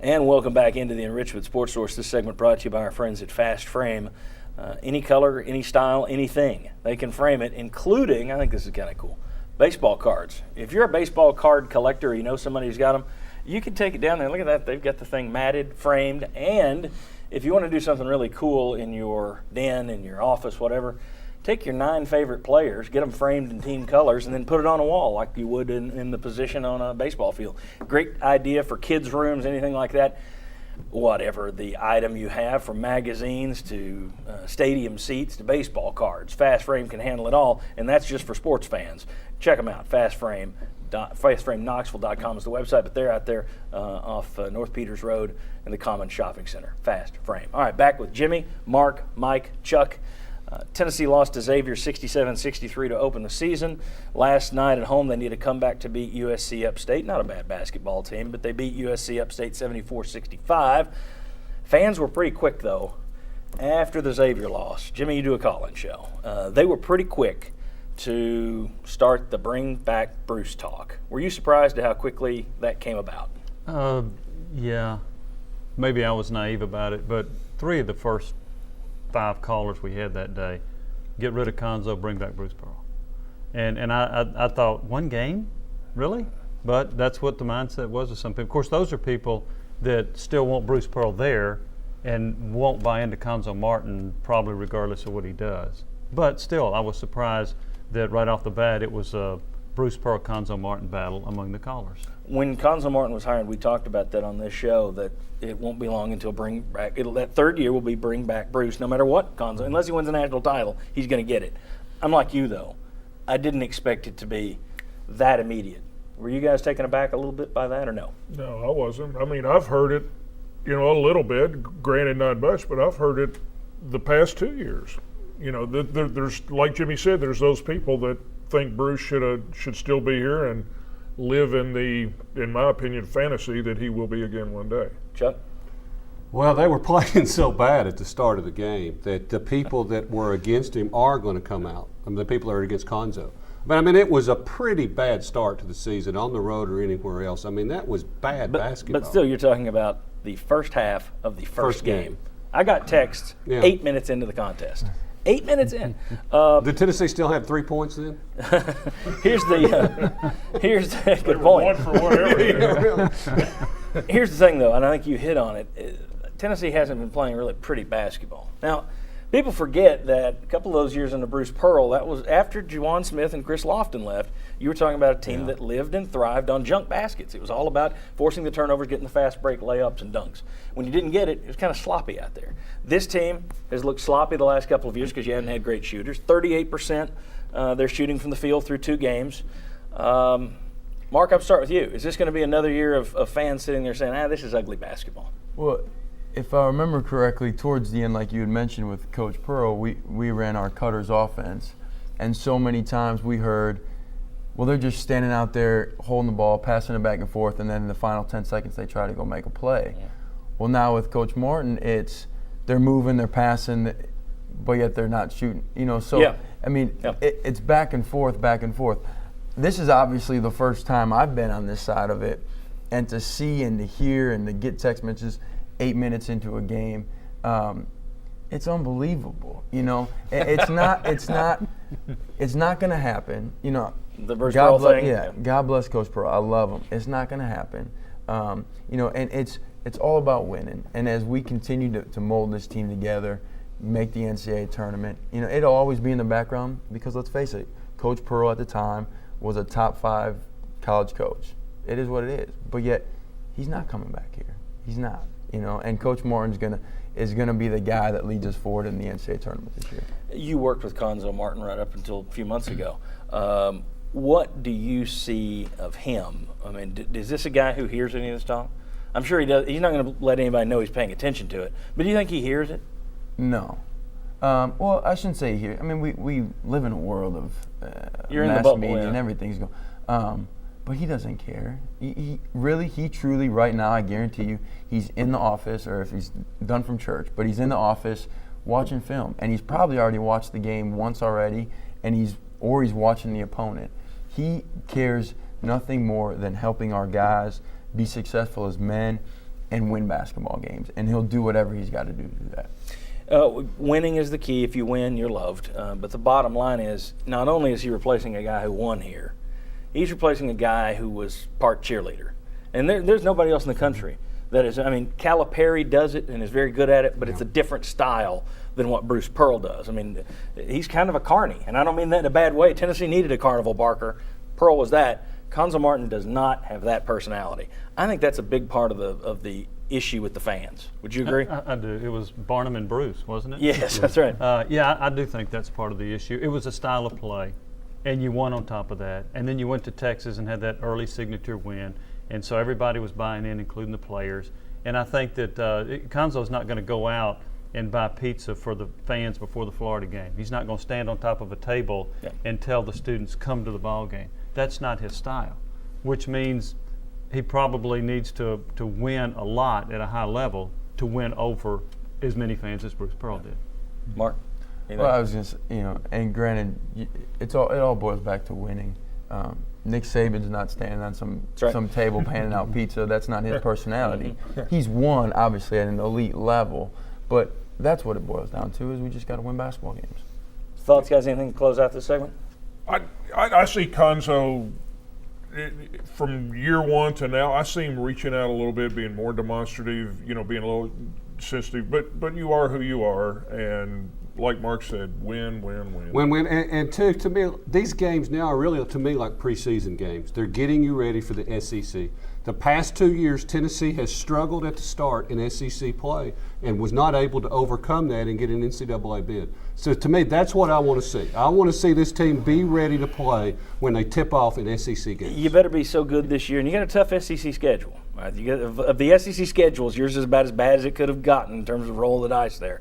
And welcome back into the Enrichment Sports Source. This segment brought to you by our friends at Fast Frame. Any color, any style, anything. They can frame it, including, I think this is kind of cool, baseball cards. If you're a baseball card collector or you know somebody who's got them, you can take it down there. Look at that. They've got the thing matted, framed, and if you want to do something really cool in your den, in your office, whatever, take your 9 favorite players, get them framed in team colors, and then put it on a wall like you would in the position on a baseball field. Great idea for kids' rooms, anything like that. Whatever the item you have, from magazines to stadium seats to baseball cards, Fast Frame can handle it all, and that's just for sports fans. Check them out, FastFrameKnoxville.com is the website, but they're out there off North Peters Road in the Common Shopping Center. Fast Frame. All right, back with Jimmy, Mark, Mike, Chuck. Tennessee lost to Xavier 67-63 to open the season. Last night at home, they need a comeback to beat USC Upstate. Not a bad basketball team, but they beat USC Upstate 74-65. Fans were pretty quick, though, after the Xavier loss. Jimmy, you do a call-in show. They were pretty quick to start the Bring Back Bruce talk. Were you surprised at how quickly that came about? Yeah. Maybe I was naive about it, but 3 of the first 5 callers we had that day, get rid of Cuonzo, bring back Bruce Pearl. And I thought, 1 game? Really? But that's what the mindset was of some people. Of course, those are people that still want Bruce Pearl there and won't buy into Cuonzo Martin, probably regardless of what he does. But still, I was surprised that right off the bat it was a Bruce Pearl, Cuonzo Martin battle among the callers. When Cuonzo Martin was hired, we talked about that on this show, that it won't be long until bring back. That 3rd year will be bring back Bruce, no matter what Cuonzo, unless he wins a national title, he's going to get it. I'm like you, though. I didn't expect it to be that immediate. Were you guys taken aback a little bit by that, or no? No, I wasn't. I mean, I've heard it, a little bit, granted not much, but I've heard it the past 2 years. There's, like Jimmy said, there's those people that think Bruce should still be here and live in my opinion, fantasy that he will be again one day. Chuck? Well, they were playing so bad at the start of the game that the people that were against him are going to come out. I mean, the people that are against Cuonzo. But, I mean, it was a pretty bad start to the season on the road or anywhere else. I mean, that was bad basketball. But still, you're talking about the first half of the first game. I got texts 8 minutes into the contest. 8 minutes in. Did Tennessee still have 3 points then? Here's the good point. One for whatever. Here's the thing, though, and I think you hit on it. Tennessee hasn't been playing really pretty basketball. Now, people forget that a couple of those years under Bruce Pearl, that was after Juwan Smith and Chris Lofton left. You were talking about a team that lived and thrived on junk baskets. It was all about forcing the turnovers, getting the fast break layups and dunks. When you didn't get it, it was kind of sloppy out there. This team has looked sloppy the last couple of years because you hadn't had great shooters. 38% they're shooting from the field through 2 games. Mark, I'll start with you. Is this going to be another year of fans sitting there saying, this is ugly basketball? Well, if I remember correctly, towards the end, like you had mentioned with Coach Pearl, we ran our cutters offense. And so many times we heard, well, they're just standing out there holding the ball, passing it back and forth, and then in the final 10 seconds they try to go make a play. Yeah. Well, now with Coach Martin, it's they're moving, they're passing, but yet they're not shooting. I mean, it's back and forth, back and forth. This is obviously the first time I've been on this side of it, and to see and to hear and to get text messages 8 minutes into a game, it's unbelievable. It's not going to happen. The Bruce Pearl thing. Yeah, God bless Coach Pearl. I love him. It's not going to happen. And it's all about winning. And as we continue to mold this team together, make the NCAA tournament, it'll always be in the background because let's face it, Coach Pearl at the time was a top 5 college coach. It is what it is. But yet, he's not coming back here. He's not. And Coach Martin is gonna be the guy that leads us forward in the NCAA tournament this year. You worked with Cuonzo Martin right up until a few months ago. What do you see of him? I mean, is this a guy who hears any of this talk? I'm sure he does. He's not going to let anybody know he's paying attention to it. But do you think he hears it? No. Well, I shouldn't say here. I mean, we live in a world of You're mass in the bubble, media yeah. and everything's going. But he doesn't care. He truly, right now, I guarantee you, he's in the office, or if he's done from church, but he's in the office watching film, and he's probably already watched the game once already, and he's watching the opponent. He cares nothing more than helping our guys be successful as men and win basketball games, and he'll do whatever he's got to do that. Winning is the key. If you win, you're loved. But the bottom line is, not only is he replacing a guy who won here, he's replacing a guy who was part cheerleader. And there's nobody else in the country that is. I mean, Calipari does it and is very good at it, but it's a different style than what Bruce Pearl does. I mean, he's kind of a carny, and I don't mean that in a bad way. Tennessee needed a carnival barker. Pearl was that. Cuonzo Martin does not have that personality. I think that's a big part of the issue with the fans. Would you agree? I do. It was Barnum and Bruce, wasn't it? Yes, that's right. I do think that's part of the issue. It was a style of play, and you won on top of that. And then you went to Texas and had that early signature win, and so everybody was buying in, including the players. And I think that Cuonzo's not going to go out and buy pizza for the fans before the Florida game. He's not going to stand on top of a table and tell the students, come to the ball game. That's not his style, which means he probably needs to win a lot at a high level to win over as many fans as Bruce Pearl did. Mark? Well, I was just, and granted, it all boils back to winning. Nick Saban's not standing on some table handing out pizza. That's not his personality. He's won, obviously, at an elite level, but that's what it boils down to, is we just got to win basketball games. Thoughts, guys? Anything to close out this segment? I see Cuonzo from year one to now. I see him reaching out a little bit, being more demonstrative, being a little sensitive. But you are who you are, and like Mark said, win. And to me, these games now are really, to me, like preseason games. They're getting you ready for the SEC. The past 2 years, Tennessee has struggled at the start in SEC play and was not able to overcome that and get an NCAA bid. So to me, that's what I want to see. I want to see this team be ready to play when they tip off in SEC games. You better be so good this year, and you got a tough SEC schedule. Right? Of the SEC schedules, yours is about as bad as it could have gotten in terms of roll of the dice there.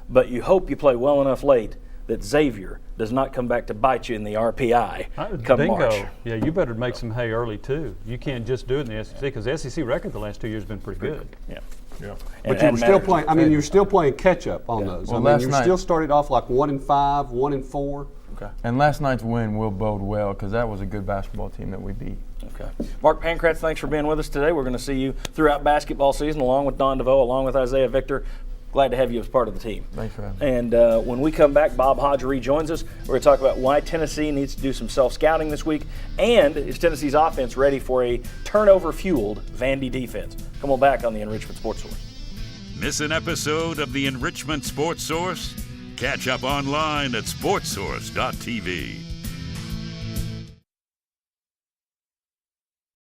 But you hope you play well enough late that Xavier does not come back to bite you in the RPI come Bingo. March. Yeah, you better make some hay early, too. You can't just do it in the SEC, because the SEC record the last 2 years has been pretty good. Yeah. But you were still playing. I mean, you're still playing catch up on those. Well, I mean, you still started off like 1-5, 1-4. Okay. And last night's win will bode well, because that was a good basketball team that we beat. Okay. Mark Pankratz, thanks for being with us today. We're going to see you throughout basketball season, along with Don DeVoe, along with Isaiah Victor. Glad to have you as part of the team. Thanks for having me. And when we come back, Bob Hodge rejoins us. We're going to talk about why Tennessee needs to do some self-scouting this week, and is Tennessee's offense ready for a turnover-fueled Vandy defense? Come on back on the Enrichment Sports Source. Miss an episode of the Enrichment Sports Source? Catch up online at sportsource.tv.